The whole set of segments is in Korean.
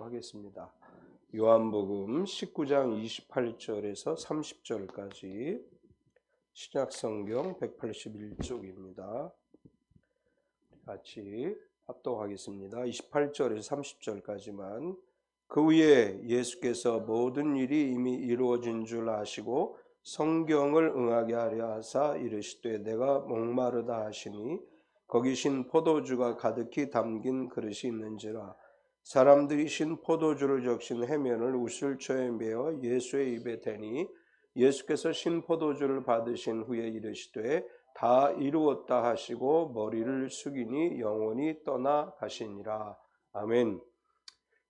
묵상하겠습니다. 요한복음 19장 28절에서 30절까지 신약성경 181쪽입니다. 같이 합독하겠습니다. 28절에서 30절까지만. 그 후에 예수께서 모든 일이 이미 이루어진 줄 아시고 성경을 응하게 하려 하사 이르시되 내가 목마르다 하시니 거기 신 포도주가 가득히 담긴 그릇이 있는지라. 사람들이 신 포도주를 적신 해면을 우슬초에 메어 예수의 입에 대니 예수께서 신 포도주를 받으신 후에 이르시되 다 이루었다 하시고 머리를 숙이니 영원히 떠나 가시니라. 아멘.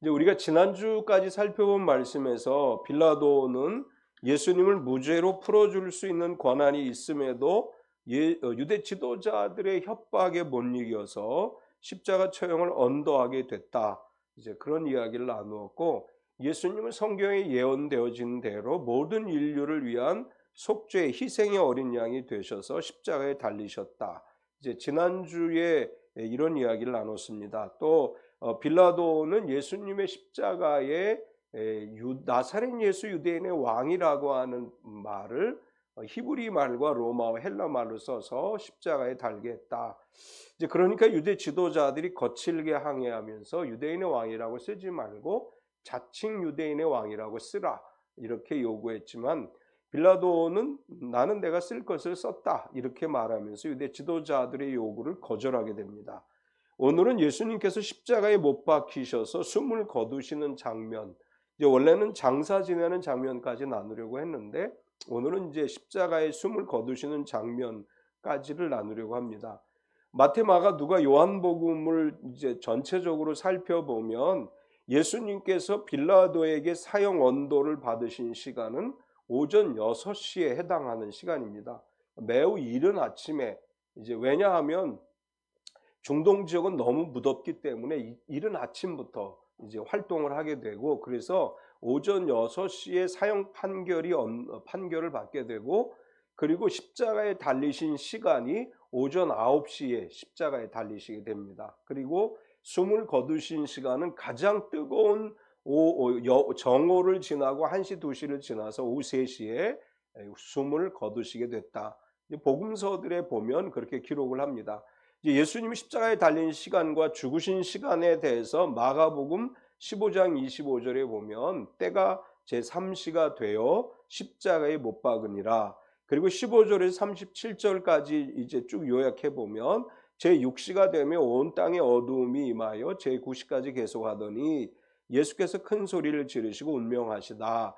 이제 우리가 지난주까지 살펴본 말씀에서 빌라도는 예수님을 무죄로 풀어줄 수 있는 권한이 있음에도 유대 지도자들의 협박에 못 이겨서 십자가 처형을 언도하게 됐다. 이제 그런 이야기를 나누었고, 예수님은 성경에 예언되어진 대로 모든 인류를 위한 속죄의 희생의 어린 양이 되셔서 십자가에 달리셨다. 이제 지난주에 이런 이야기를 나눴습니다. 또 빌라도는 예수님의 십자가에 나사렛 예수 유대인의 왕이라고 하는 말을 히브리 말과 로마어 헬라 말로 써서 십자가에 달게 했다. 이제 그러니까 유대 지도자들이 거칠게 항의하면서 유대인의 왕이라고 쓰지 말고 자칭 유대인의 왕이라고 쓰라 이렇게 요구했지만, 빌라도는 나는 내가 쓸 것을 썼다 이렇게 말하면서 유대 지도자들의 요구를 거절하게 됩니다. 오늘은 예수님께서 십자가에 못 박히셔서 숨을 거두시는 장면, 이제 원래는 장사 지내는 장면까지 나누려고 했는데 오늘은 이제 십자가에 숨을 거두시는 장면까지를 나누려고 합니다. 마태, 마가, 누가, 요한복음을 이제 전체적으로 살펴보면 예수님께서 빌라도에게 사형 언도를 받으신 시간은 오전 6시에 해당하는 시간입니다. 매우 이른 아침에, 이제 왜냐하면 중동 지역은 너무 무덥기 때문에 이른 아침부터 이제 활동을 하게 되고, 그래서 오전 6시에 사형 판결을 받게 되고, 그리고 십자가에 달리신 시간이 오전 9시에 십자가에 달리시게 됩니다. 그리고 숨을 거두신 시간은 가장 뜨거운 정오를 지나고 1시, 2시를 지나서 오후 3시에 숨을 거두시게 됐다. 복음서들에 보면 그렇게 기록을 합니다. 예수님이 십자가에 달린 시간과 죽으신 시간에 대해서 마가복음 15장 25절에 보면 때가 제3시가 되어 십자가에 못 박으니라. 그리고 15절에서 37절까지 이제 쭉 요약해 보면 제6시가 되면 온 땅에 어두움이 임하여 제9시까지 계속하더니 예수께서 큰 소리를 지르시고 운명하시다.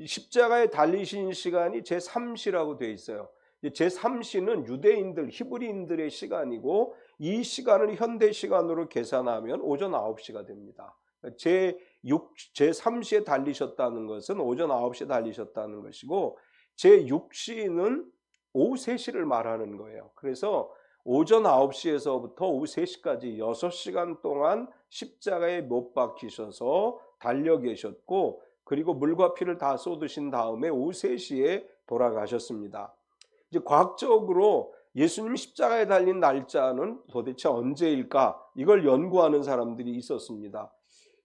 십자가에 달리신 시간이 제3시라고 되어 있어요. 제3시는 유대인들, 히브리인들의 시간이고, 이 시간을 현대 시간으로 계산하면 오전 9시가 됩니다. 제3시에 달리셨다는 것은 오전 9시에 달리셨다는 것이고, 제6시는 오후 3시를 말하는 거예요. 그래서 오전 9시에서부터 오후 3시까지 6시간 동안 십자가에 못 박히셔서 달려 계셨고, 그리고 물과 피를 다 쏟으신 다음에 오후 3시에 돌아가셨습니다. 이제 과학적으로 예수님이 십자가에 달린 날짜는 도대체 언제일까? 이걸 연구하는 사람들이 있었습니다.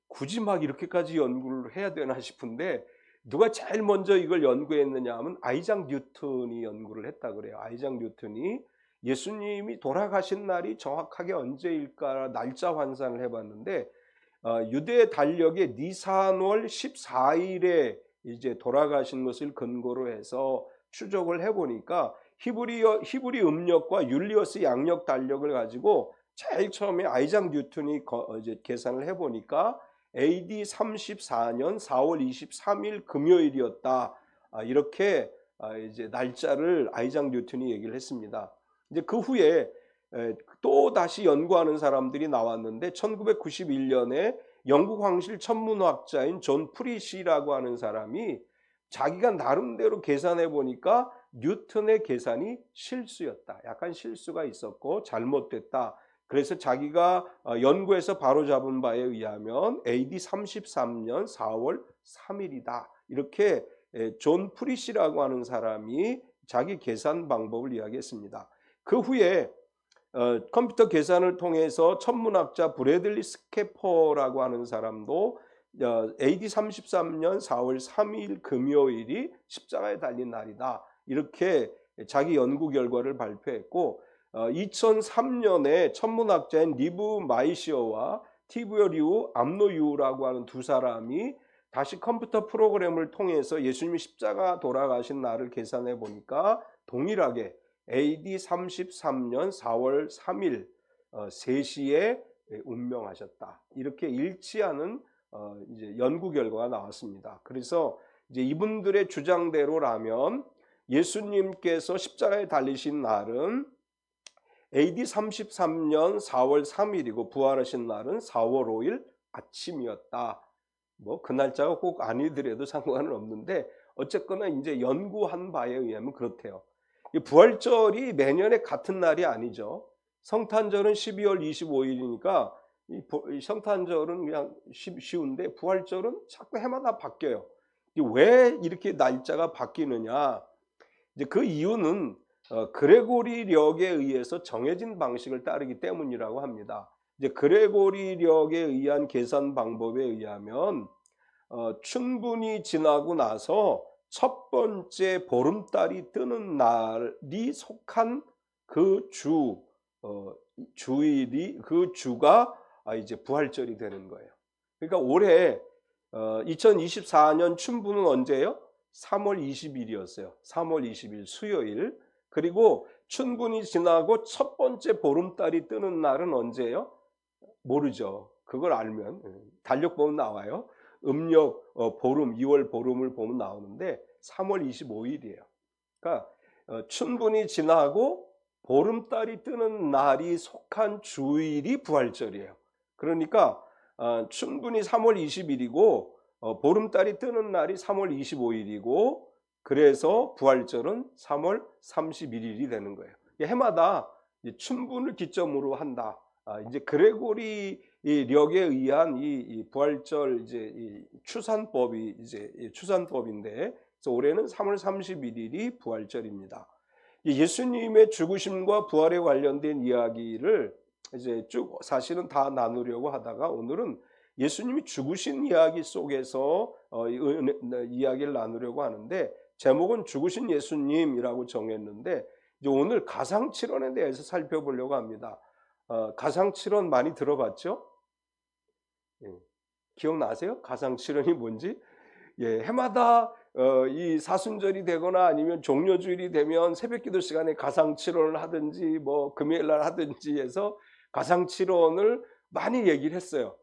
굳이 막 이렇게까지 연구를 해야 되나 싶은데, 누가 제일 먼저 이걸 연구했느냐 하면 아이작 뉴턴이 연구를 했다 그래요. 아이작 뉴턴이 예수님이 돌아가신 날이 정확하게 언제일까 날짜 환산을 해봤는데, 유대 달력의 니산월 14일에 이제 돌아가신 것을 근거로 해서 추적을 해보니까 히브리 음력과 율리어스 양력 달력을 가지고 제일 처음에 아이작 뉴턴이 이제 계산을 해보니까 AD 34년 4월 23일 금요일이었다. 이렇게 이제 날짜를 아이작 뉴턴이 얘기를 했습니다. 이제 그 후에 또 다시 연구하는 사람들이 나왔는데 1991년에 영국 황실 천문학자인 존 프리시라고 하는 사람이 자기가 나름대로 계산해 보니까 뉴턴의 계산이 실수였다. 약간 실수가 있었고 잘못됐다. 그래서 자기가 연구해서 바로잡은 바에 의하면 AD 33년 4월 3일이다. 이렇게 존 프리시라고 하는 사람이 자기 계산 방법을 이야기했습니다. 그 후에 컴퓨터 계산을 통해서 천문학자 브래들리 스캐퍼라고 하는 사람도 AD 33년 4월 3일 금요일이 십자가에 달린 날이다. 이렇게 자기 연구 결과를 발표했고 2003년에 천문학자인 리브 마이시어와 티브어 리우 암노유라고 하는 두 사람이 다시 컴퓨터 프로그램을 통해서 예수님이 십자가 돌아가신 날을 계산해 보니까 동일하게 AD 33년 4월 3일 3시에 운명하셨다. 이렇게 일치하는 이제 연구 결과가 나왔습니다. 그래서 이제 이분들의 주장대로라면 예수님께서 십자가에 달리신 날은 AD 33년 4월 3일이고 부활하신 날은 4월 5일 아침이었다. 뭐 그 날짜가 꼭 아니더라도 상관은 없는데 어쨌거나 이제 연구한 바에 의하면 그렇대요. 이 부활절이 매년에 같은 날이 아니죠. 성탄절은 12월 25일이니까 이 성탄절은 그냥 쉬운데 부활절은 자꾸 해마다 바뀌어요. 왜 이렇게 날짜가 바뀌느냐? 이제 그 이유는 그레고리력에 의해서 정해진 방식을 따르기 때문이라고 합니다. 이제 그레고리력에 의한 계산 방법에 의하면 춘분이 지나고 나서 첫 번째 보름달이 뜨는 날이 속한 그 주일이 그 주가 이제 부활절이 되는 거예요. 그러니까 올해 2024년 춘분은 언제예요? 3월 20일이었어요. 3월 20일 수요일. 그리고 춘분이 지나고 첫 번째 보름달이 뜨는 날은 언제예요? 모르죠. 그걸 알면 달력 보면 나와요. 음력 보름 2월 보름을 보면 나오는데 3월 25일이에요. 그러니까 춘분이 지나고 보름달이 뜨는 날이 속한 주일이 부활절이에요. 그러니까 춘분이 3월 20일이고 보름달이 뜨는 날이 3월 25일이고 그래서 부활절은 3월 31일이 되는 거예요. 해마다 춘분을 기점으로 한다. 이제 그레고리력에 의한 이 부활절 이제 이 추산법이 이제 추산법인데 그래서 올해는 3월 31일이 부활절입니다. 예수님의 죽으심과 부활에 관련된 이야기를 이제 쭉 사실은 다 나누려고 하다가 오늘은 예수님이 죽으신 이야기 속에서 이야기를 나누려고 하는데 제목은 죽으신 예수님이라고 정했는데 이제 오늘 가상칠언에 대해서 살펴보려고 합니다. 가상칠언 많이 들어봤죠? 예. 기억나세요? 가상칠언이 뭔지? 예, 해마다 이 사순절이 되거나 아니면 종료주일이 되면 새벽기도 시간에 가상칠언을 하든지 뭐 금요일날 하든지 해서 가상칠언을 많이 얘기를 했어요.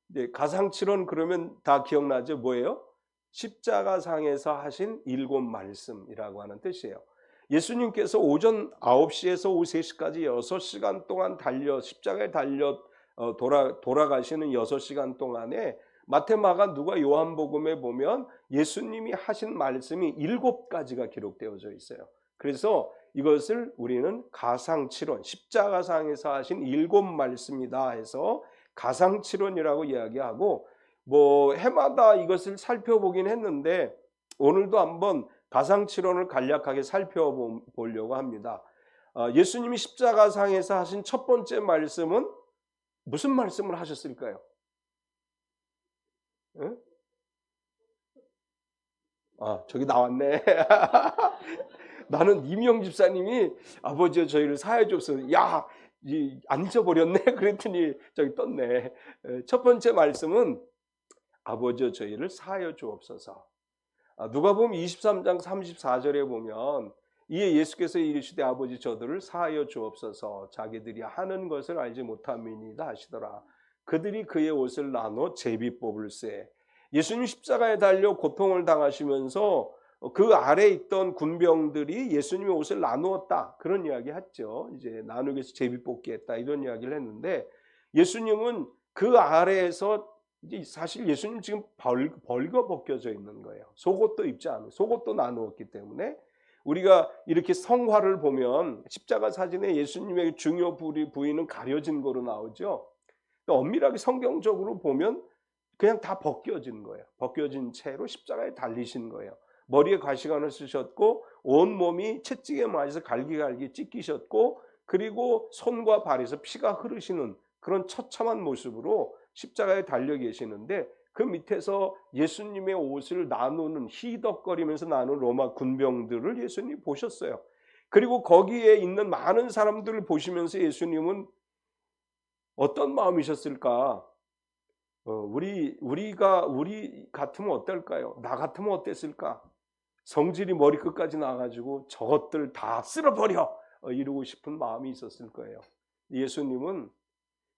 네, 가상칠언 그러면 다 기억나죠? 뭐예요? 십자가상에서 하신 7 말씀이라고 하는 뜻이에요. 예수님께서 오전 9시에서 오후 3시까지 6시간 동안 십자가에 달려 돌아가시는 6시간 동안에 마태, 마가, 누가, 요한복음에 보면 예수님이 하신 말씀이 7가지가 기록되어져 있어요. 그래서 이것을 우리는 가상칠언, 십자가상에서 하신 7 말씀이다 해서 가상칠언이라고 이야기하고 뭐 해마다 이것을 살펴보긴 했는데 오늘도 한번 가상칠언을 간략하게 살펴보려고 합니다. 예수님이 십자가상에서 하신 첫 번째 말씀은 무슨 말씀을 하셨을까요? 응? 저기 나왔네. 나는 이명 집사님이 아버지여 저희를 사해 줬어. 야, 안 잊어버렸네. 그랬더니 저기 떴네. 첫 번째 말씀은 아버지여 저희를 사하여 주옵소서. 누가복음 23장 34절에 보면 이에 예수께서 이르시되 아버지 저들을 사하여 주옵소서. 자기들이 하는 것을 알지 못함이니이다 하시더라. 그들이 그의 옷을 나눠 제비 뽑을세. 예수님 십자가에 달려 고통을 당하시면서 그 아래에 있던 군병들이 예수님의 옷을 나누었다. 그런 이야기 했죠. 이제 나누기 위해서 제비 뽑기 했다. 이런 이야기를 했는데 예수님은 그 아래에서 이제 사실 예수님 지금 벌거 벗겨져 있는 거예요. 속옷도 입지 않고 속옷도 나누었기 때문에 우리가 이렇게 성화를 보면 십자가 사진에 예수님의 중요 부위는 가려진 거로 나오죠. 그러니까 엄밀하게 성경적으로 보면 그냥 다 벗겨진 거예요. 벗겨진 채로 십자가에 달리신 거예요. 머리에 가시관을 쓰셨고 온 몸이 채찍에 맞아서 갈기갈기 찢기셨고 그리고 손과 발에서 피가 흐르시는 그런 처참한 모습으로 십자가에 달려 계시는데 그 밑에서 예수님의 옷을 나누는, 희덕거리면서 나누는 로마 군병들을 예수님이 보셨어요. 그리고 거기에 있는 많은 사람들을 보시면서 예수님은 어떤 마음이셨을까? 우리 같으면 어떨까요? 나 같으면 어땠을까? 성질이 머리끝까지 나가지고 저것들 다 쓸어버려! 이러고 싶은 마음이 있었을 거예요. 예수님은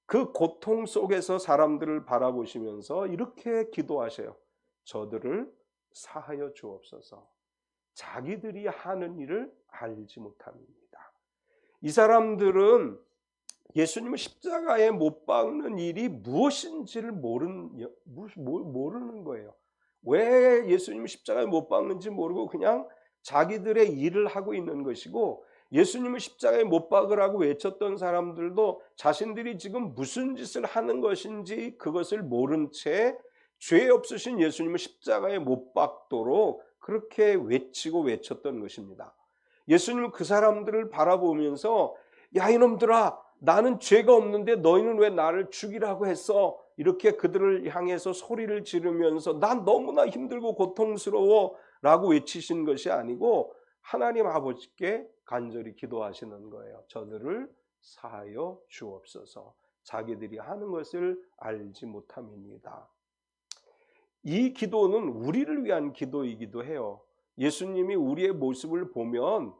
그 고통 속에서 사람들을 바라보시면서 이렇게 기도하셔요. 저들을 사하여 주옵소서. 자기들이 하는 일을 알지 못함입니다. 이 사람들은 예수님을 십자가에 못 박는 일이 무엇인지를 모르는 거예요. 왜 예수님을 십자가에 못 박는지 모르고 그냥 자기들의 일을 하고 있는 것이고, 예수님을 십자가에 못 박으라고 외쳤던 사람들도 자신들이 지금 무슨 짓을 하는 것인지 그것을 모른 채 죄 없으신 예수님을 십자가에 못 박도록 그렇게 외쳤던 것입니다. 예수님은 그 사람들을 바라보면서 야, 이놈들아, 나는 죄가 없는데 너희는 왜 나를 죽이라고 했어? 이렇게 그들을 향해서 소리를 지르면서 난 너무나 힘들고 고통스러워 라고 외치신 것이 아니고 하나님 아버지께 간절히 기도하시는 거예요. 저들을 사하여 주옵소서. 자기들이 하는 것을 알지 못함입니다. 이 기도는 우리를 위한 기도이기도 해요. 예수님이 우리의 모습을 보면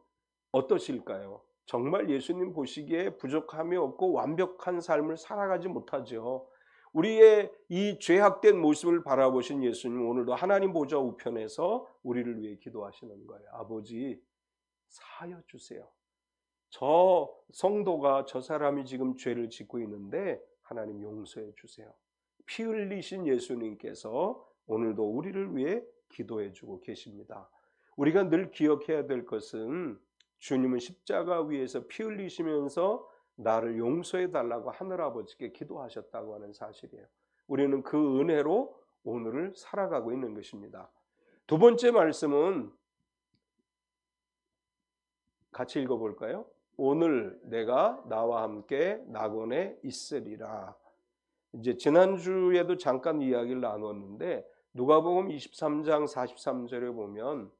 어떠실까요? 정말 예수님 보시기에 부족함이 없고 완벽한 삶을 살아가지 못하죠. 우리의 이 죄악된 모습을 바라보신 예수님, 오늘도 하나님 보좌 우편에서 우리를 위해 기도하시는 거예요. 아버지, 사하여 주세요. 저 성도가, 저 사람이 지금 죄를 짓고 있는데 하나님 용서해 주세요. 피 흘리신 예수님께서 오늘도 우리를 위해 기도해 주고 계십니다. 우리가 늘 기억해야 될 것은 주님은 십자가 위에서 피 흘리시면서 나를 용서해 달라고 하늘아버지께 기도하셨다고 하는 사실이에요. 우리는 그 은혜로 오늘을 살아가고 있는 것입니다. 두 번째 말씀은 같이 읽어볼까요? 오늘 내가 나와 함께 낙원에 있으리라. 이제 지난주에도 잠깐 이야기를 나눴는데 누가복음 23장 43절에 보면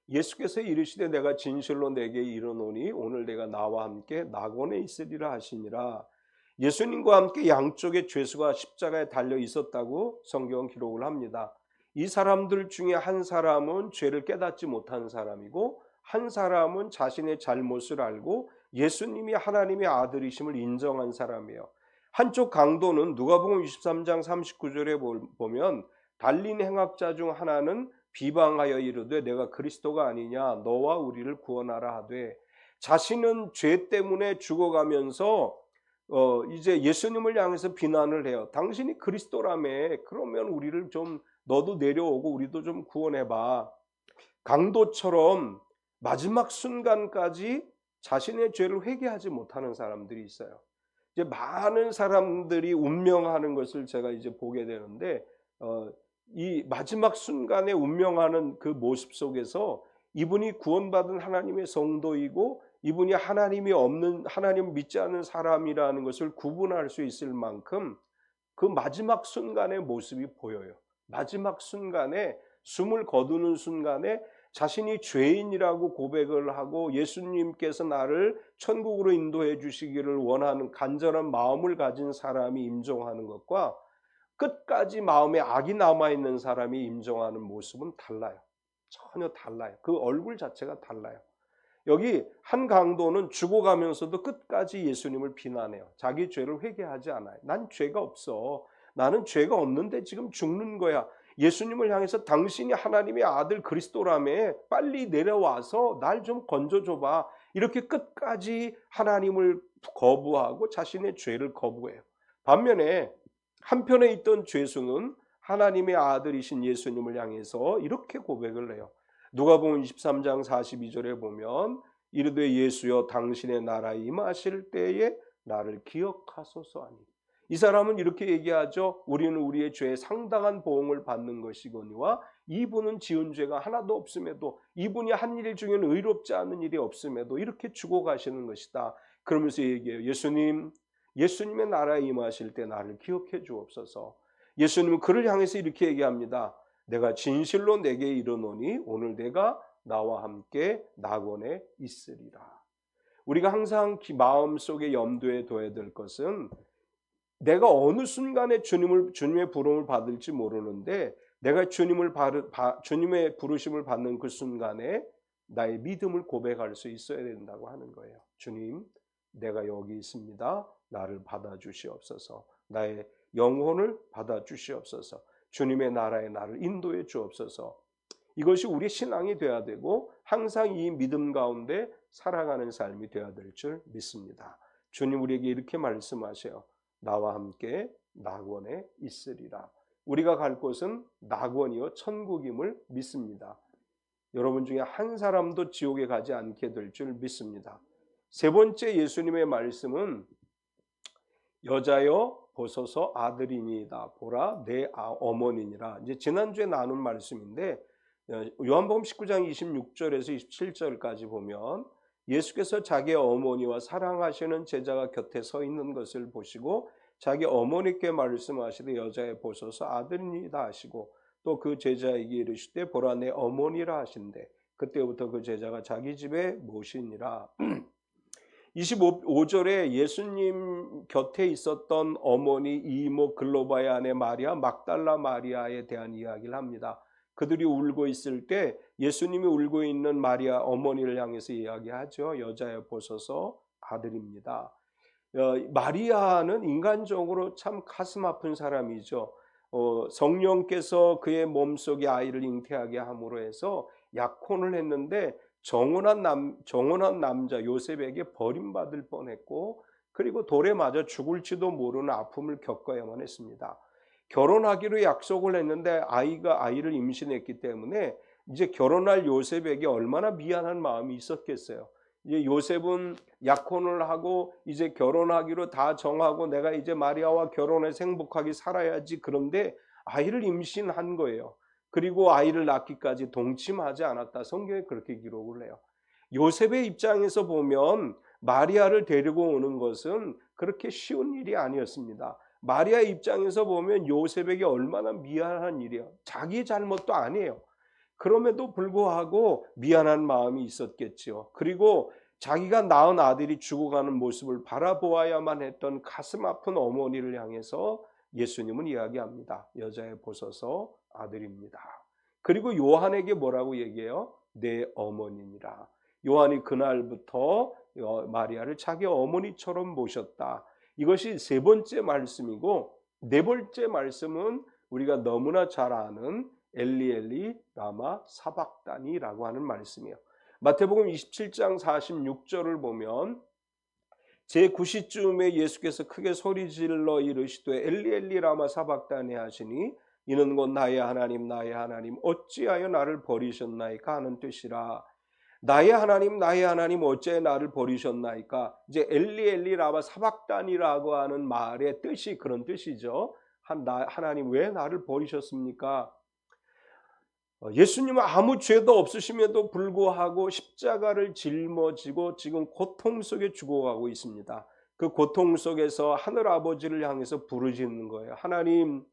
예수께서 이르시되 내가 진실로 내게 이르노니 오늘 내가 나와 함께 낙원에 있으리라 하시니라. 예수님과 함께 양쪽에 죄수가 십자가에 달려 있었다고 성경은 기록을 합니다. 이 사람들 중에 한 사람은 죄를 깨닫지 못한 사람이고 한 사람은 자신의 잘못을 알고 예수님이 하나님의 아들이심을 인정한 사람이에요. 한쪽 강도는 누가복음 23장 39절에 보면 달린 행악자 중 하나는 비방하여 이르되 내가 그리스도가 아니냐 너와 우리를 구원하라 하되, 자신은 죄 때문에 죽어가면서 이제 예수님을 향해서 비난을 해요. 당신이 그리스도라며, 그러면 우리를 좀 너도 내려오고 우리도 좀 구원해봐. 강도처럼 마지막 순간까지 자신의 죄를 회개하지 못하는 사람들이 있어요. 이제 많은 사람들이 운명하는 것을 제가 이제 보게 되는데 이 마지막 순간에 운명하는 그 모습 속에서 이분이 구원받은 하나님의 성도이고 이분이 하나님이 없는, 하나님을 믿지 않는 사람이라는 것을 구분할 수 있을 만큼 그 마지막 순간의 모습이 보여요. 마지막 순간에 숨을 거두는 순간에 자신이 죄인이라고 고백을 하고 예수님께서 나를 천국으로 인도해 주시기를 원하는 간절한 마음을 가진 사람이 임종하는 것과 끝까지 마음에 악이 남아있는 사람이 임종하는 모습은 달라요. 전혀 달라요. 그 얼굴 자체가 달라요. 여기 한 강도는 죽어가면서도 끝까지 예수님을 비난해요. 자기 죄를 회개하지 않아요. 난 죄가 없어. 나는 죄가 없는데 지금 죽는 거야. 예수님을 향해서 당신이 하나님의 아들 그리스도라며 빨리 내려와서 날 좀 건져줘봐. 이렇게 끝까지 하나님을 거부하고 자신의 죄를 거부해요. 반면에 한편에 있던 죄수는 하나님의 아들이신 예수님을 향해서 이렇게 고백을 해요. 누가복음 23장 42절에 보면 이르되 예수여 당신의 나라에 임하실 때에 나를 기억하소서 하니. 이 사람은 이렇게 얘기하죠. 우리는 우리의 죄에 상당한 보응을 받는 것이거니와 이분은 지은 죄가 하나도 없음에도, 이분이 한 일 중에는 의롭지 않은 일이 없음에도 이렇게 죽어가시는 것이다. 그러면서 얘기해요. 예수님의 나라에 임하실 때 나를 기억해 주옵소서. 예수님은 그를 향해서 이렇게 얘기합니다. 내가 진실로 내게 이르노니 오늘 내가 나와 함께 낙원에 있으리라. 우리가 항상 마음속에 염두에 둬야 될 것은 내가 어느 순간에 주님의 부름을 받을지 모르는데 내가 주님의 부르심을 받는 그 순간에 나의 믿음을 고백할 수 있어야 된다고 하는 거예요. 주님, 내가 여기 있습니다. 나를 받아주시옵소서. 나의 영혼을 받아주시옵소서. 주님의 나라에 나를 인도해 주옵소서. 이것이 우리 신앙이 되어야 되고 항상 이 믿음 가운데 살아가는 삶이 되어야 될 줄 믿습니다. 주님 우리에게 이렇게 말씀하세요. 나와 함께 낙원에 있으리라. 우리가 갈 곳은 낙원이요 천국임을 믿습니다. 여러분 중에 한 사람도 지옥에 가지 않게 될 줄 믿습니다. 세 번째 예수님의 말씀은 여자여 보소서 아들이니이다. 보라 내 어머니니라. 이제 지난주에 나눈 말씀인데 요한복음 19장 26절에서 27절까지 보면 예수께서 자기 어머니와 사랑하시는 제자가 곁에 서 있는 것을 보시고 자기 어머니께 말씀하시되 여자여 보소서 아들이니이다 하시고 또 그 제자에게 이르시되 보라 내 어머니라 하신대 그때부터 그 제자가 자기 집에 모시니라. 25절에 예수님 곁에 있었던 어머니 이모 글로바의 아내 마리아 막달라 마리아에 대한 이야기를 합니다. 그들이 울고 있을 때 예수님이 울고 있는 마리아 어머니를 향해서 이야기하죠. 여자여 보소서 아들입니다. 마리아는 인간적으로 참 가슴 아픈 사람이죠. 성령께서 그의 몸속에 아이를 잉태하게 함으로 해서 약혼을 했는데 정혼한 남자 요셉에게 버림받을 뻔했고 그리고 돌에 맞아 죽을지도 모르는 아픔을 겪어야만 했습니다. 결혼하기로 약속을 했는데 아이를 임신했기 때문에 이제 결혼할 요셉에게 얼마나 미안한 마음이 있었겠어요. 이제 요셉은 약혼을 하고 이제 결혼하기로 다 정하고 내가 이제 마리아와 결혼해서 행복하게 살아야지. 그런데 아이를 임신한 거예요. 그리고 아이를 낳기까지 동침하지 않았다. 성경에 그렇게 기록을 해요. 요셉의 입장에서 보면 마리아를 데리고 오는 것은 그렇게 쉬운 일이 아니었습니다. 마리아 입장에서 보면 요셉에게 얼마나 미안한 일이에요. 자기 잘못도 아니에요. 그럼에도 불구하고 미안한 마음이 있었겠지요. 그리고 자기가 낳은 아들이 죽어가는 모습을 바라보아야만 했던 가슴 아픈 어머니를 향해서 예수님은 이야기합니다. 여자애 보소서 아들입니다. 그리고 요한에게 뭐라고 얘기해요? 내 어머니니라. 요한이 그날부터 마리아를 자기 어머니처럼 모셨다. 이것이 세 번째 말씀이고 네 번째 말씀은 우리가 너무나 잘 아는 엘리 라마 사박다니라고 하는 말씀이에요. 마태복음 27장 46절을 보면 제9시쯤에 예수께서 크게 소리질러 이르시되 엘리 라마 사박다니 하시니 이는 곧 나의 하나님 어찌하여 나를 버리셨나이까 하는 뜻이라. 나의 하나님 어찌하여 나를 버리셨나이까. 이제 엘리 라마 사박다니라고 하는 말의 뜻이 그런 뜻이죠. 하나님 왜 나를 버리셨습니까? 예수님은 아무 죄도 없으심에도 불구하고 십자가를 짊어지고 지금 고통 속에 죽어가고 있습니다. 그 고통 속에서 하늘 아버지를 향해서 부르짖는 거예요. 하나님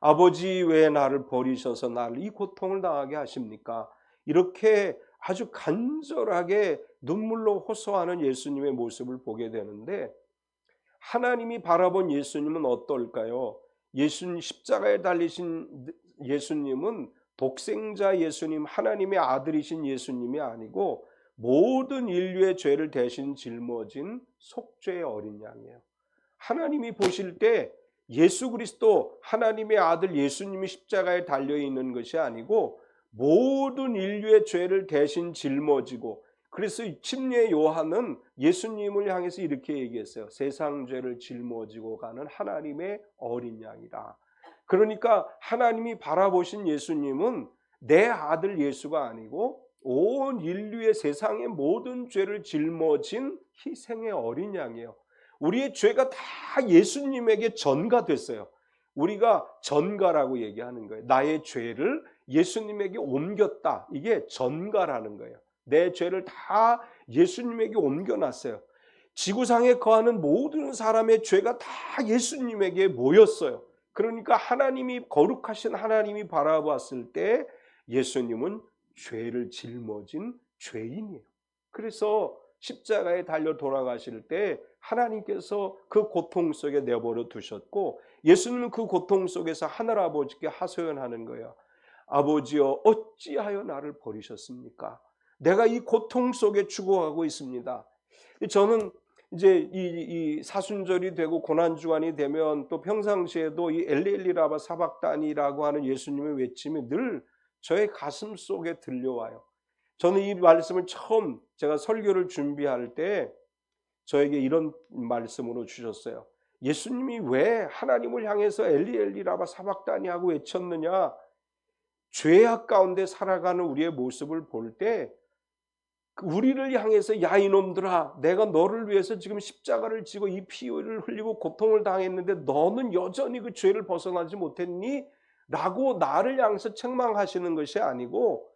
아버지 왜 나를 버리셔서 나를 이 고통을 당하게 하십니까? 이렇게 아주 간절하게 눈물로 호소하는 예수님의 모습을 보게 되는데 하나님이 바라본 예수님은 어떨까요? 십자가에 달리신 예수님은 독생자 예수님, 하나님의 아들이신 예수님이 아니고 모든 인류의 죄를 대신 짊어진 속죄의 어린 양이에요. 하나님이 보실 때 예수 그리스도 하나님의 아들 예수님이 십자가에 달려있는 것이 아니고 모든 인류의 죄를 대신 짊어지고, 그래서 침례 요한은 예수님을 향해서 이렇게 얘기했어요. 세상 죄를 짊어지고 가는 하나님의 어린 양이라. 그러니까 하나님이 바라보신 예수님은 내 아들 예수가 아니고 온 인류의 세상의 모든 죄를 짊어진 희생의 어린 양이에요. 우리의 죄가 다 예수님에게 전가됐어요. 우리가 전가라고 얘기하는 거예요. 나의 죄를 예수님에게 옮겼다. 이게 전가라는 거예요. 내 죄를 다 예수님에게 옮겨놨어요. 지구상에 거하는 모든 사람의 죄가 다 예수님에게 모였어요. 그러니까 하나님이, 거룩하신 하나님이 바라봤을 때 예수님은 죄를 짊어진 죄인이에요. 그래서 십자가에 달려 돌아가실 때 하나님께서 그 고통 속에 내버려 두셨고, 예수님은 그 고통 속에서 하늘아버지께 하소연하는 거예요. 아버지여, 어찌하여 나를 버리셨습니까? 내가 이 고통 속에 죽어가고 있습니다. 저는 이제 이 사순절이 되고 고난주간이 되면 또 평상시에도 이 엘리 라마 사박다니라고 하는 예수님의 외침이 늘 저의 가슴 속에 들려와요. 저는 이 말씀을 처음 제가 설교를 준비할 때 저에게 이런 말씀으로 주셨어요. 예수님이 왜 하나님을 향해서 엘리 라마 사박다니 하고 외쳤느냐? 죄악 가운데 살아가는 우리의 모습을 볼 때 우리를 향해서 야 이놈들아, 내가 너를 위해서 지금 십자가를 지고 이 피를 흘리고 고통을 당했는데 너는 여전히 그 죄를 벗어나지 못했니? 라고 나를 향해서 책망하시는 것이 아니고,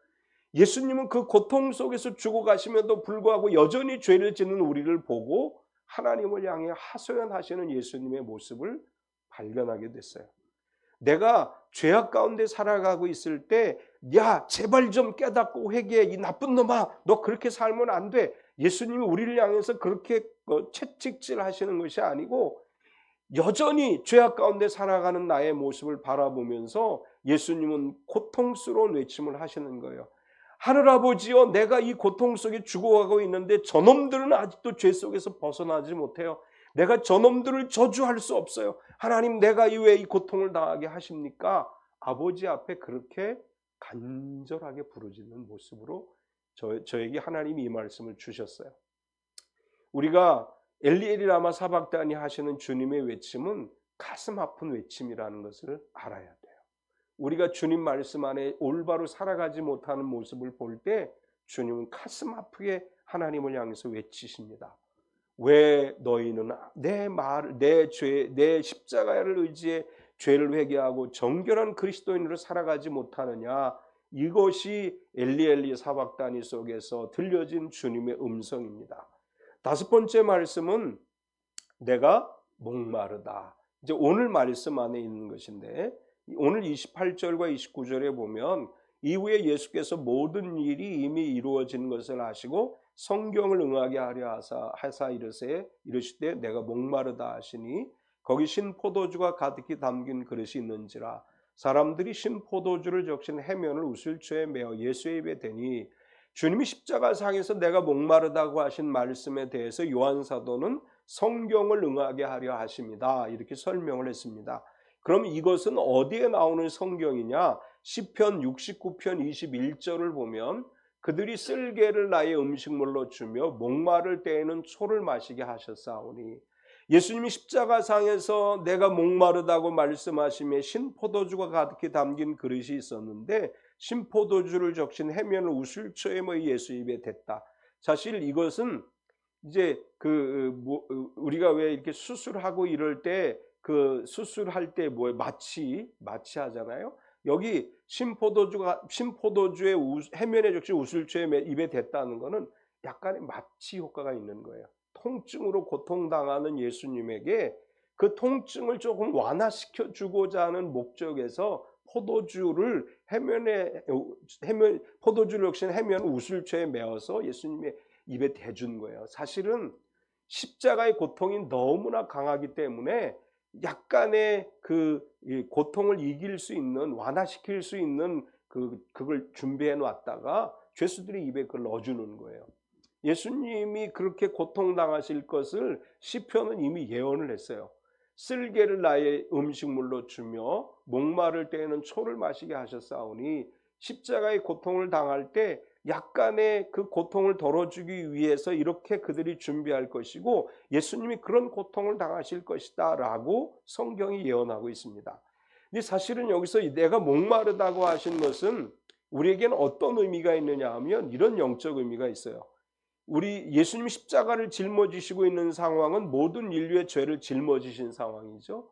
예수님은 그 고통 속에서 죽어가심에도 불구하고 여전히 죄를 짓는 우리를 보고 하나님을 향해 하소연하시는 예수님의 모습을 발견하게 됐어요. 내가 죄악 가운데 살아가고 있을 때, 야 제발 좀 깨닫고 회개해, 이 나쁜 놈아, 너 그렇게 살면 안 돼. 예수님이 우리를 향해서 그렇게 채찍질 하시는 것이 아니고, 여전히 죄악 가운데 살아가는 나의 모습을 바라보면서 예수님은 고통스러운 외침을 하시는 거예요. 하늘아버지여, 내가 이 고통 속에 죽어가고 있는데 저놈들은 아직도 죄 속에서 벗어나지 못해요. 내가 저놈들을 저주할 수 없어요. 하나님, 내가 왜 이 고통을 당하게 하십니까? 아버지 앞에 그렇게 간절하게 부르짖는 모습으로 저에게 하나님이 이 말씀을 주셨어요. 우리가 엘리 라마 사박다니 하시는 주님의 외침은 가슴 아픈 외침이라는 것을 알아야 돼요. 우리가 주님 말씀 안에 올바로 살아가지 못하는 모습을 볼 때 주님은 가슴 아프게 하나님을 향해서 외치십니다. 왜 너희는 내 십자가를 의지해 죄를 회개하고 정결한 그리스도인으로 살아가지 못하느냐? 이것이 엘리 사박다니 속에서 들려진 주님의 음성입니다. 다섯 번째 말씀은 내가 목마르다. 이제 오늘 말씀 안에 있는 것인데, 오늘 28절과 29절에 보면 이후에 예수께서 모든 일이 이미 이루어진 것을 아시고 성경을 응하게 하려 하사 이르시되 내가 목마르다 하시니 거기 신 포도주가 가득히 담긴 그릇이 있는지라. 사람들이 신 포도주를 적신 해면을 우슬초에 메어 예수의 입에 대니, 주님이 십자가상에서 내가 목마르다고 하신 말씀에 대해서 요한 사도는 성경을 응하게 하려 하십니다, 이렇게 설명을 했습니다. 그럼 이것은 어디에 나오는 성경이냐? 시편 69편 21절을 보면 그들이 쓸개를 나의 음식물로 주며 목마를 때에는 초를 마시게 하셨사오니, 예수님이 십자가상에서 내가 목마르다고 말씀하시며 신포도주가 가득히 담긴 그릇이 있었는데 신포도주를 적신 해면을 우슬초에 뭐 예수 입에 댔다. 사실 이것은 이제 우리가 왜 이렇게 수술하고 이럴 때 그 수술할 때 뭐 마취 하잖아요. 여기 신포도주의 해면에 적신 우슬초에 입에 댔다는 것은 약간의 마취 효과가 있는 거예요. 통증으로 고통당하는 예수님에게 그 통증을 조금 완화시켜 주고자 하는 목적에서 포도주를 포도주를 역시 해면 우슬초에 메어서 예수님의 입에 대준 거예요. 사실은 십자가의 고통이 너무나 강하기 때문에 약간의 그 고통을 이길 수 있는, 완화시킬 수 있는 그걸 준비해 놨다가 죄수들의 입에 그걸 넣어주는 거예요. 예수님이 그렇게 고통당하실 것을 시편은 이미 예언을 했어요. 쓸개를 나의 음식물로 주며 목마를 때에는 초를 마시게 하셨사오니, 십자가의 고통을 당할 때 약간의 그 고통을 덜어주기 위해서 이렇게 그들이 준비할 것이고 예수님이 그런 고통을 당하실 것이다 라고 성경이 예언하고 있습니다. 근데 사실은 여기서 내가 목마르다고 하신 것은 우리에게는 어떤 의미가 있느냐 하면 이런 영적 의미가 있어요. 우리 예수님이 십자가를 짊어지시고 있는 상황은 모든 인류의 죄를 짊어지신 상황이죠.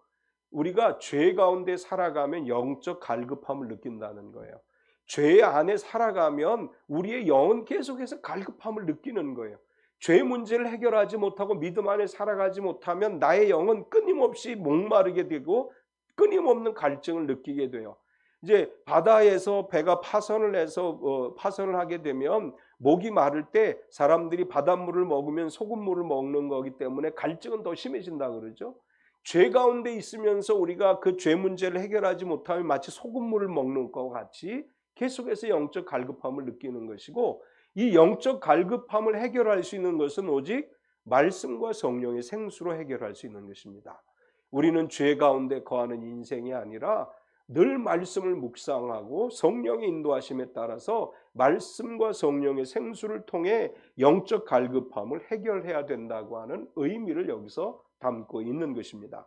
우리가 죄 가운데 살아가면 영적 갈급함을 느낀다는 거예요. 죄 안에 살아가면 우리의 영은 계속해서 갈급함을 느끼는 거예요. 죄 문제를 해결하지 못하고 믿음 안에 살아가지 못하면 나의 영은 끊임없이 목마르게 되고 끊임없는 갈증을 느끼게 돼요. 이제 바다에서 배가 파선을 해서 파선을 하게 되면 목이 마를 때 사람들이 바닷물을 먹으면 소금물을 먹는 거기 때문에 갈증은 더 심해진다 그러죠. 죄 가운데 있으면서 우리가 그 죄 문제를 해결하지 못하면 마치 소금물을 먹는 것과 같이 계속해서 영적 갈급함을 느끼는 것이고, 이 영적 갈급함을 해결할 수 있는 것은 오직 말씀과 성령의 생수로 해결할 수 있는 것입니다. 우리는 죄 가운데 거하는 인생이 아니라 늘 말씀을 묵상하고 성령의 인도하심에 따라서 말씀과 성령의 생수를 통해 영적 갈급함을 해결해야 된다고 하는 의미를 여기서 담고 있는 것입니다.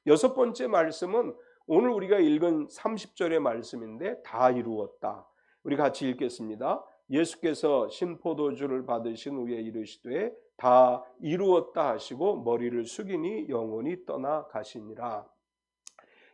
여섯 번째 말씀은 오늘 우리가 읽은 30절의 말씀인데, 다 이루었다. 우리 같이 읽겠습니다. 예수께서 신포도주를 받으신 후에 이르시되 다 이루었다 하시고 머리를 숙이니 영혼이 떠나 가시니라.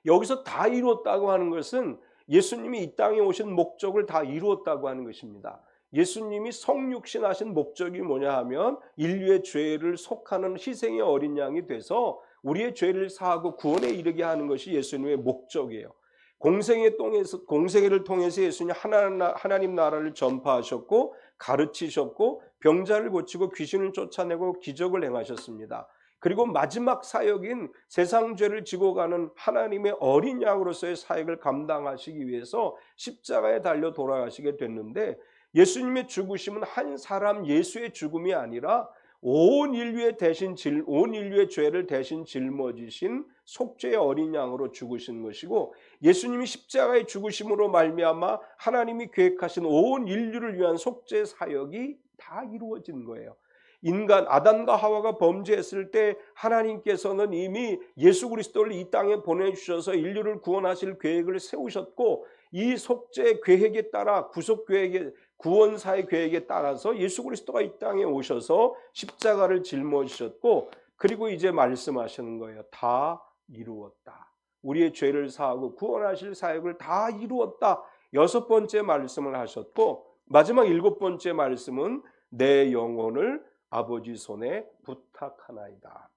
여기서 다 이루었다고 하는 것은 예수님이 이 땅에 오신 목적을 다 이루었다고 하는 것입니다. 예수님이 성육신하신 목적이 뭐냐 하면 인류의 죄를 속하는 희생의 어린 양이 돼서 우리의 죄를 사하고 구원에 이르게 하는 것이 예수님의 목적이에요. 공생애를 통해서 예수님 하나님 나라를 전파하셨고 가르치셨고 병자를 고치고 귀신을 쫓아내고 기적을 행하셨습니다. 그리고 마지막 사역인 세상 죄를 지고 가는 하나님의 어린 양으로서의 사역을 감당하시기 위해서 십자가에 달려 돌아가시게 됐는데, 예수님의 죽으심은 한 사람 예수의 죽음이 아니라 온 인류의 죄를 대신 짊어지신 속죄의 어린 양으로 죽으신 것이고, 예수님이 십자가의 죽으심으로 말미암아 하나님이 계획하신 온 인류를 위한 속죄 사역이 다 이루어진 거예요. 인간 아담과 하와가 범죄했을 때 하나님께서는 이미 예수 그리스도를 이 땅에 보내주셔서 인류를 구원하실 계획을 세우셨고, 이 속죄 계획에 따라 구원사의 계획에 따라서 예수 그리스도가 이 땅에 오셔서 십자가를 짊어지셨고, 그리고 이제 말씀하시는 거예요. 다 이루었다. 우리의 죄를 사하고 구원하실 사역을 다 이루었다. 여섯 번째 말씀을 하셨고, 마지막 일곱 번째 말씀은 내 영혼을 아버지 손에 부탁하나이다.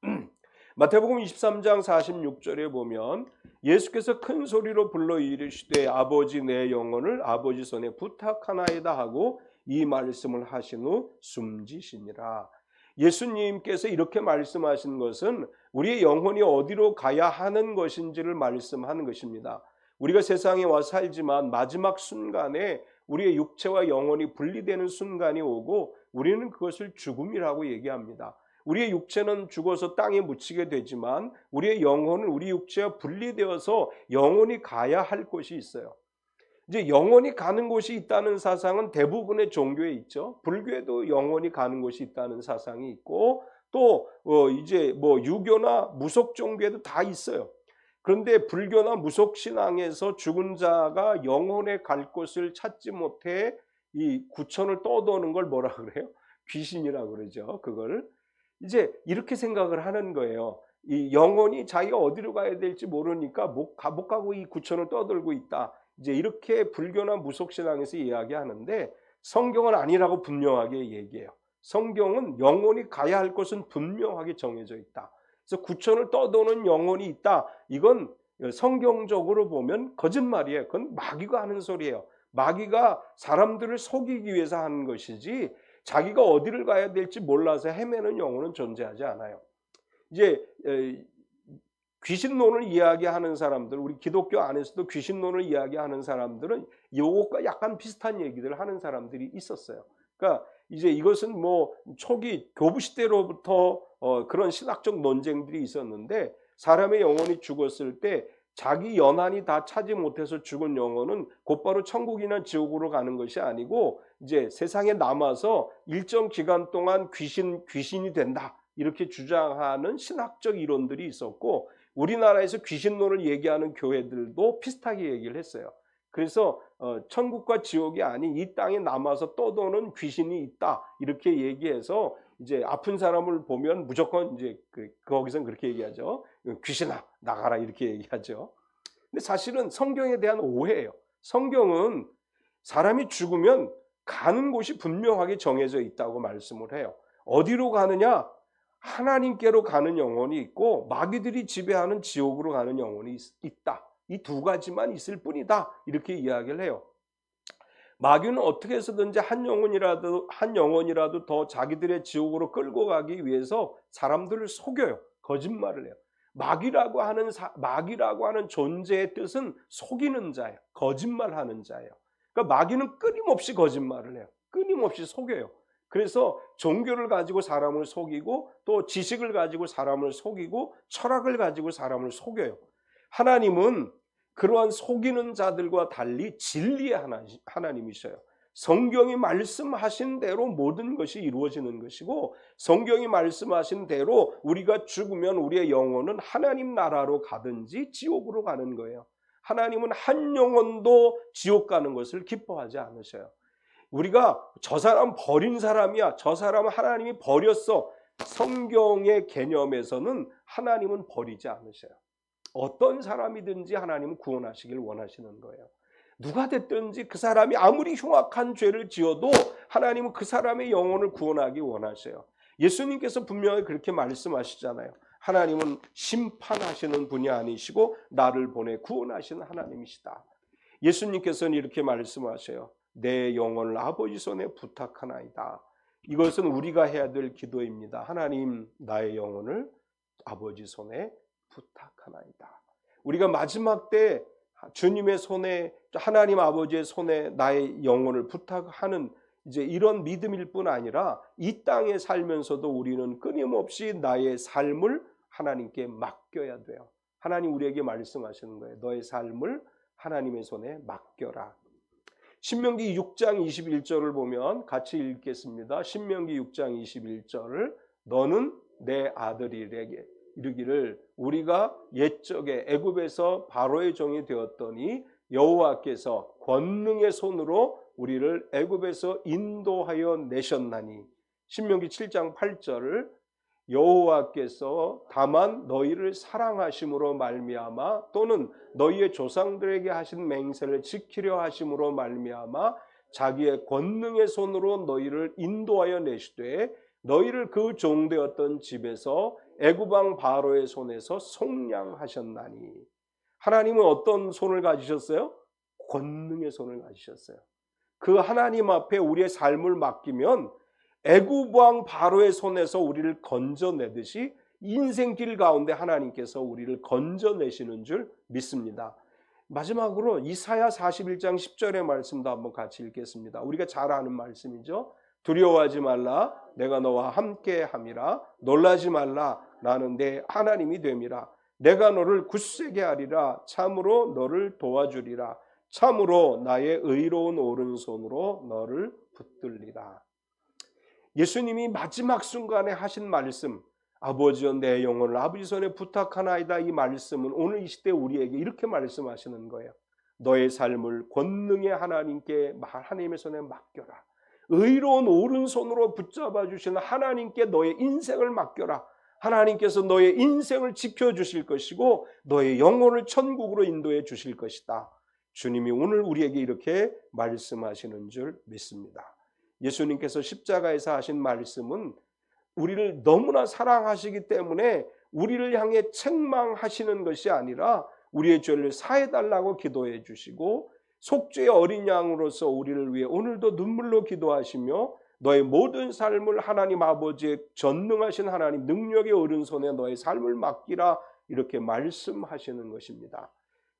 마태복음 23장 46절에 보면 예수께서 큰 소리로 불러 이르시되 아버지 내 영혼을 아버지 손에 부탁하나이다 하고 이 말씀을 하신 후 숨지시니라. 예수님께서 이렇게 말씀하신 것은 우리의 영혼이 어디로 가야 하는 것인지를 말씀하는 것입니다. 우리가 세상에 와 살지만 마지막 순간에 우리의 육체와 영혼이 분리되는 순간이 오고 우리는 그것을 죽음이라고 얘기합니다. 우리의 육체는 죽어서 땅에 묻히게 되지만 우리의 영혼은 우리 육체와 분리되어서 영혼이 가야 할 곳이 있어요. 이제 영혼이 가는 곳이 있다는 사상은 대부분의 종교에 있죠. 불교에도 영혼이 가는 곳이 있다는 사상이 있고, 또 이제 유교나 무속 종교에도 다 있어요. 그런데 불교나 무속 신앙에서 죽은 자가 영혼에 갈 곳을 찾지 못해 이 구천을 떠도는 걸 뭐라 그래요? 귀신이라고 그러죠. 그걸 이제 이렇게 생각을 하는 거예요. 이 영혼이 자기가 어디로 가야 될지 모르니까 못 가고 이 구천을 떠돌고 있다. 이제 이렇게 불교나 무속 신앙에서 이야기하는데, 성경은 아니라고 분명하게 얘기해요. 성경은 영혼이 가야 할 곳은 분명하게 정해져 있다. 그래서 구천을 떠도는 영혼이 있다. 이건 성경적으로 보면 거짓말이에요. 그건 마귀가 하는 소리예요. 마귀가 사람들을 속이기 위해서 하는 것이지 자기가 어디를 가야 될지 몰라서 헤매는 영혼은 존재하지 않아요. 이제 귀신론을 이야기하는 사람들, 우리 기독교 안에서도 귀신론을 이야기하는 사람들은 이것과 약간 비슷한 얘기들을 하는 사람들이 있었어요. 그러니까 이제 이것은 초기 교부 시대로부터 그런 신학적 논쟁들이 있었는데, 사람의 영혼이 죽었을 때 자기 연한이 다 차지 못해서 죽은 영혼은 곧바로 천국이나 지옥으로 가는 것이 아니고 이제 세상에 남아서 일정 기간 동안 귀신이 된다, 이렇게 주장하는 신학적 이론들이 있었고, 우리나라에서 귀신론을 얘기하는 교회들도 비슷하게 얘기를 했어요. 그래서 천국과 지옥이 아닌 이 땅에 남아서 떠도는 귀신이 있다, 이렇게 얘기해서 이제 아픈 사람을 보면 무조건 이제 거기선 그렇게 얘기하죠. 귀신아 나가라, 이렇게 얘기하죠. 근데 사실은 성경에 대한 오해예요. 성경은 사람이 죽으면 가는 곳이 분명하게 정해져 있다고 말씀을 해요. 어디로 가느냐? 하나님께로 가는 영혼이 있고 마귀들이 지배하는 지옥으로 가는 영혼이 있다. 이 두 가지만 있을 뿐이다. 이렇게 이야기를 해요. 마귀는 어떻게 해서든지 한 영혼이라도 더 자기들의 지옥으로 끌고 가기 위해서 사람들을 속여요. 거짓말을 해요. 마귀라고 하는 존재의 뜻은 속이는 자예요. 거짓말하는 자예요. 그러니까 마귀는 끊임없이 거짓말을 해요. 끊임없이 속여요. 그래서 종교를 가지고 사람을 속이고 또 지식을 가지고 사람을 속이고 철학을 가지고 사람을 속여요. 하나님은 그러한 속이는 자들과 달리 진리의 하나님이셔요. 성경이 말씀하신 대로 모든 것이 이루어지는 것이고 성경이 말씀하신 대로 우리가 죽으면 우리의 영혼은 하나님 나라로 가든지 지옥으로 가는 거예요. 하나님은 한 영혼도 지옥 가는 것을 기뻐하지 않으셔요. 우리가 저 사람 버린 사람이야, 저 사람은 하나님이 버렸어, 성경의 개념에서는 하나님은 버리지 않으셔요. 어떤 사람이든지 하나님은 구원하시길 원하시는 거예요. 누가 됐든지 그 사람이 아무리 흉악한 죄를 지어도 하나님은 그 사람의 영혼을 구원하기 원하셔요. 예수님께서 분명히 그렇게 말씀하시잖아요. 하나님은 심판하시는 분이 아니시고 나를 보내 구원하시는 하나님이시다. 예수님께서는 이렇게 말씀하셔요. 내 영혼을 아버지 손에 부탁하나이다. 이것은 우리가 해야 될 기도입니다. 하나님, 나의 영혼을 아버지 손에 부탁하나이다. 우리가 마지막 때 주님의 손에, 하나님 아버지의 손에 나의 영혼을 부탁하는 이제 이런 믿음일 뿐 아니라 이 땅에 살면서도 우리는 끊임없이 나의 삶을 하나님께 맡겨야 돼요. 하나님 우리에게 말씀하시는 거예요. 너의 삶을 하나님의 손에 맡겨라. 신명기 6장 21절을 보면 같이 읽겠습니다. 신명기 6장 21절을 너는 내 아들에게 이르기를 우리가 옛적에 애굽에서 바로의 종이 되었더니 여호와께서 권능의 손으로 우리를 애굽에서 인도하여 내셨나니. 신명기 7장 8절을 여호와께서 다만 너희를 사랑하심으로 말미암아 또는 너희의 조상들에게 하신 맹세를 지키려 하심으로 말미암아 자기의 권능의 손으로 너희를 인도하여 내시되 너희를 그 종되었던 집에서 애굽 왕 바로의 손에서 속량하셨나니. 하나님은 어떤 손을 가지셨어요? 권능의 손을 가지셨어요. 그 하나님 앞에 우리의 삶을 맡기면 애굽 왕 바로의 손에서 우리를 건져내듯이 인생길 가운데 하나님께서 우리를 건져내시는 줄 믿습니다. 마지막으로 이사야 41장 10절의 말씀도 한번 같이 읽겠습니다. 우리가 잘 아는 말씀이죠. 두려워하지 말라, 내가 너와 함께 함이라. 놀라지 말라, 나는 내 하나님이 됨이라. 내가 너를 굳세게 하리라. 참으로 너를 도와주리라. 참으로 나의 의로운 오른손으로 너를 붙들리라. 예수님이 마지막 순간에 하신 말씀, 아버지여 내 영혼을 아버지 손에 부탁하나이다. 이 말씀은 오늘 이 시대 우리에게 이렇게 말씀하시는 거예요. 너의 삶을 권능의 하나님께, 하나님의 손에 맡겨라. 의로운 오른손으로 붙잡아 주시는 하나님께 너의 인생을 맡겨라. 하나님께서 너의 인생을 지켜주실 것이고 너의 영혼을 천국으로 인도해 주실 것이다. 주님이 오늘 우리에게 이렇게 말씀하시는 줄 믿습니다. 예수님께서 십자가에서 하신 말씀은 우리를 너무나 사랑하시기 때문에 우리를 향해 책망하시는 것이 아니라 우리의 죄를 사해달라고 기도해 주시고 속죄의 어린 양으로서 우리를 위해 오늘도 눈물로 기도하시며 너의 모든 삶을 하나님 아버지의 전능하신 하나님 능력의 오른손에 너의 삶을 맡기라 이렇게 말씀하시는 것입니다.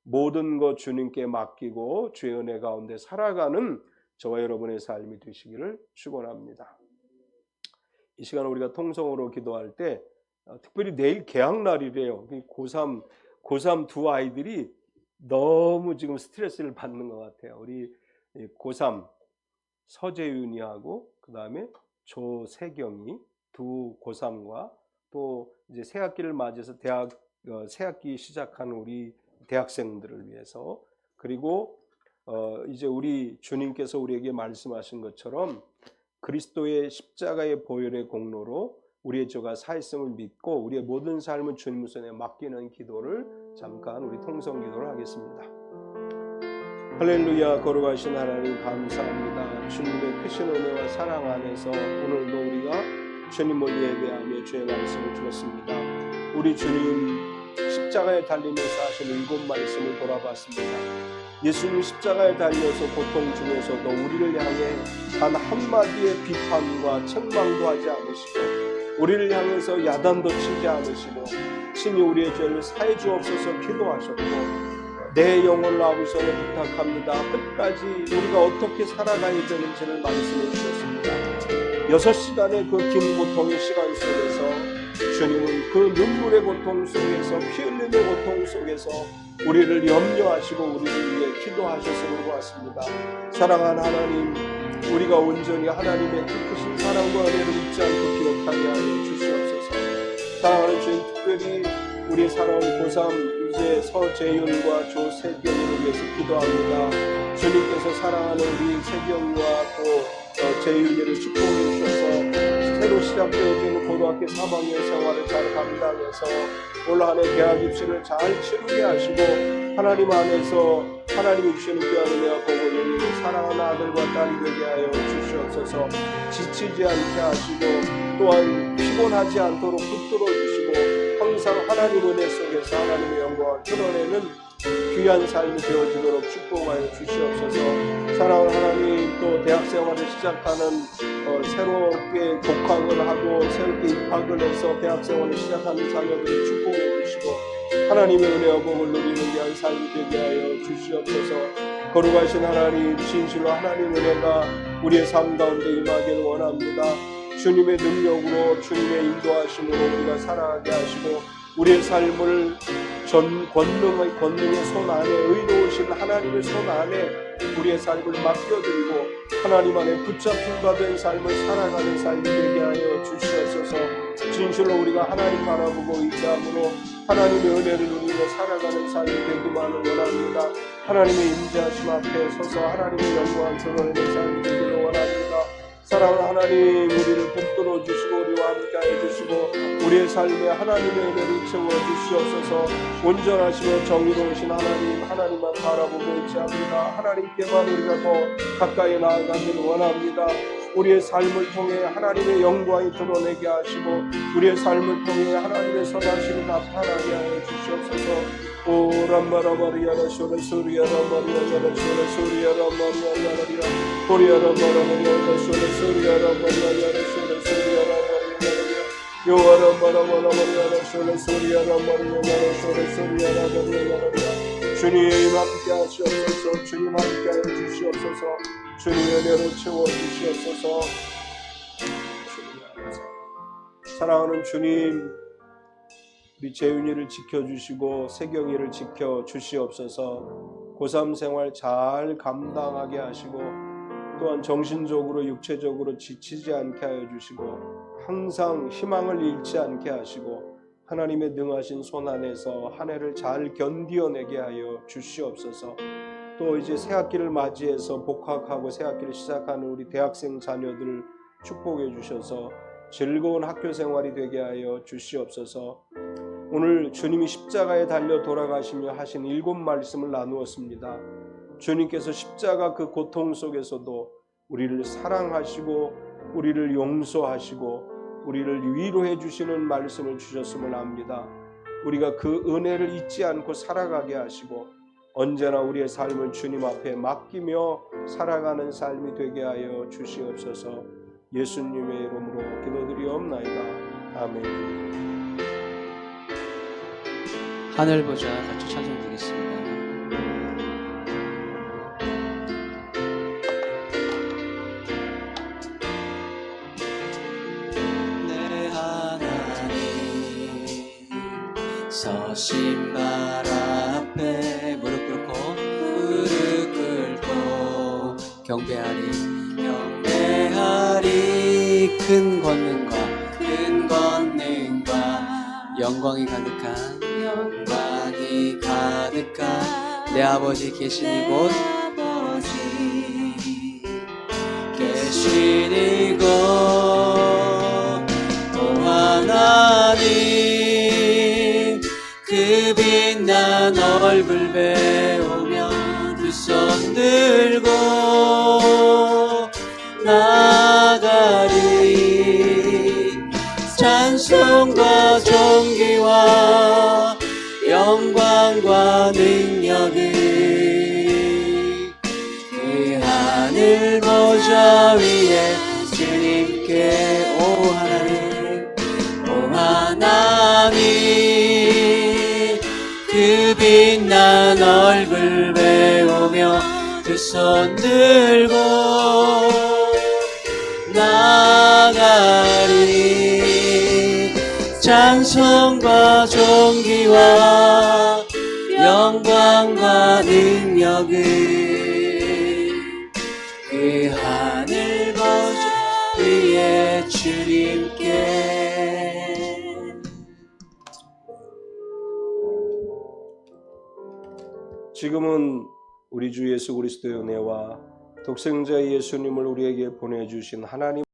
모든 것 주님께 맡기고 주의 은혜 가운데 살아가는 저와 여러분의 삶이 되시기를 축원합니다. 이 시간 우리가 통성으로 기도할 때 특별히 내일 개학날이래요. 고3 두 아이들이 너무 지금 스트레스를 받는 것 같아요. 우리 고3 서재윤이하고 그 다음에 조세경이 두 고3과 또 이제 새학기를 맞이해서 새학기 시작하는 우리 대학생들을 위해서 그리고 이제 우리 주님께서 우리에게 말씀하신 것처럼 그리스도의 십자가의 보혈의 공로로 우리의 죄가 사했음을 믿고 우리의 모든 삶을 주님 손에 맡기는 기도를 잠깐 우리 통성 기도를 하겠습니다. 할렐루야. 거룩하신 하나님 감사합니다. 주님의 크신 은혜와 사랑 안에서 오늘도 우리가 주님을 예배하며 주의 말씀을 들었습니다. 우리 주님 십자가에 달리면서 하신 7 말씀을 돌아봤습니다. 예수님 십자가에 달려서 고통 중에서도 우리를 향해 단 한마디의 비판과 책망도 하지 않으시고 우리를 향해서 야단도 치지 않으시고 친히 우리의 죄를 사해 주옵소서 기도하셨고 내 영혼을 아버지 손에 부탁합니다. 끝까지 우리가 어떻게 살아가야 되는지를 말씀해 주셨습니다. 6시간의 그 긴 고통의 시간 속에서 주님은 그 눈물의 고통 속에서 피 흘림의 고통 속에서 우리를 염려하시고 우리를 위해 기도하셨음을 보았습니다. 사랑하는 하나님, 우리가 온전히 하나님의 그 크신 사랑과 은혜를 잊지 않고 기억하게 하여 주시옵소서. 사랑하는 주님, 특별히 우리 사랑하는 고3 이제 서재윤과 조세경이를 위해서 기도합니다. 주님께서 사랑하는 우리 세경과 또 재윤이를 축복해 주셔서 새로 시작되어지는 고등학교 3학년 생활을 잘 감당해서 올 한 해 대학 입시를 잘 치르게 하시고 하나님 안에서 하나님이 주시는 귀한 은혜와 복을 누리는 사랑하는 아들과 딸이 되게 하여 주시옵소서. 지치지 않게 하시고 또한 피곤하지 않도록 붙들어 주시고 항상 하나님 은혜 속에서 하나님의 영광을 드러내는 귀한 삶이 되어지도록 축복하여 주시옵소서. 사랑하는 하나님, 또 대학생활을 시작하는 새롭게 복학을 하고 새롭게 입학을 해서 대학생활을 시작하는 자녀들을 축복해 주시고 하나님의 은혜와 복을 누리는 귀한 삶이 되게 하여 주시옵소서. 거룩하신 하나님, 진실로 하나님의 은혜가 우리의 삶 가운데 임하기를 원합니다. 주님의 능력으로 주님의 인도하심으로 우리가 살아가게 하시고 우리의 삶을 권능의 손 안에 의로우신 하나님의 손 안에 우리의 삶을 맡겨드리고 하나님 안에 붙잡힌 바 된 삶을 살아가는 삶이 되게 하여 주시옵소서. 진실로 우리가 하나님 바라보고 의지함으로 하나님의 은혜를 누리며 살아가는 삶이 되기만을 원합니다. 하나님의 임재하심 앞에 서서 하나님의 영광을 드러내는 삶이 되기를 원합니다. 사랑하는 하나님, 우리를 붙들어 주시고 우리와 함께 해주시고 우리의 삶에 하나님의 은혜를 채워주시옵소서. 온전하시고 정의로우신 하나님만 바라보고 의지합니다. 하나님께만 우리가 더 가까이 나아가기를 원합니다. 우리의 삶을 통해 하나님의 영광이 드러내게 하시고 우리의 삶을 통해 하나님의 선하심이 나타나게 하여 주시옵소서. 오 람바라바리아라 쇼레소리아라마리아라 쇼레소리아라마리아라 코리아라마라마리아라 쇼레소리아라마리아라 쇼레소리아라마리아라 요아라마라마라마리아라 쇼레소리아라마리아라 쇼레소리아라마리아라 주님 함께 하시옵소서. 주님 함께 하여 주시옵소서. 주님의 은혜로 채워주시옵소서. 사랑하는 주님, 우리 재윤이를 지켜주시고 세경이를 지켜주시옵소서. 고3 생활 잘 감당하게 하시고 또한 정신적으로 육체적으로 지치지 않게 하여 주시고 항상 희망을 잃지 않게 하시고 하나님의 능하신 손 안에서 한 해를 잘 견디어내게 하여 주시옵소서. 또 이제 새학기를 맞이해서 복학하고 새학기를 시작하는 우리 대학생 자녀들을 축복해 주셔서 즐거운 학교 생활이 되게 하여 주시옵소서. 오늘 주님이 십자가에 달려 돌아가시며 하신 7 말씀을 나누었습니다. 주님께서 십자가 그 고통 속에서도 우리를 사랑하시고 우리를 용서하시고 우리를 위로해 주시는 말씀을 주셨음을 압니다. 우리가 그 은혜를 잊지 않고 살아가게 하시고 언제나 우리의 삶을 주님 앞에 맡기며 살아가는 삶이 되게 하여 주시옵소서. 예수님의 이름으로 기도드리옵나이다. 아멘. 하늘 보자 같이 찬송 드리겠습니다. 내 하나님 서신 발 앞에 무릎 꿇고 경배하리 큰 권능과 영광이 가득한 내 아버지 계신 이곳 오 하나님 그 빛난 얼굴 배우며 두 손 들고 나가리 존귀와 영광과 능력을 그 하늘 보좌 위에 주님께 오 하나님 그 빛난 얼굴 배우며 두 손 들고 나가리 찬송과 존귀와 영광과 능력을 그 하늘 보좌 위에 주님께 지금은 우리 주 예수 그리스도의 은혜와 독생자 예수님을 우리에게 보내주신 하나님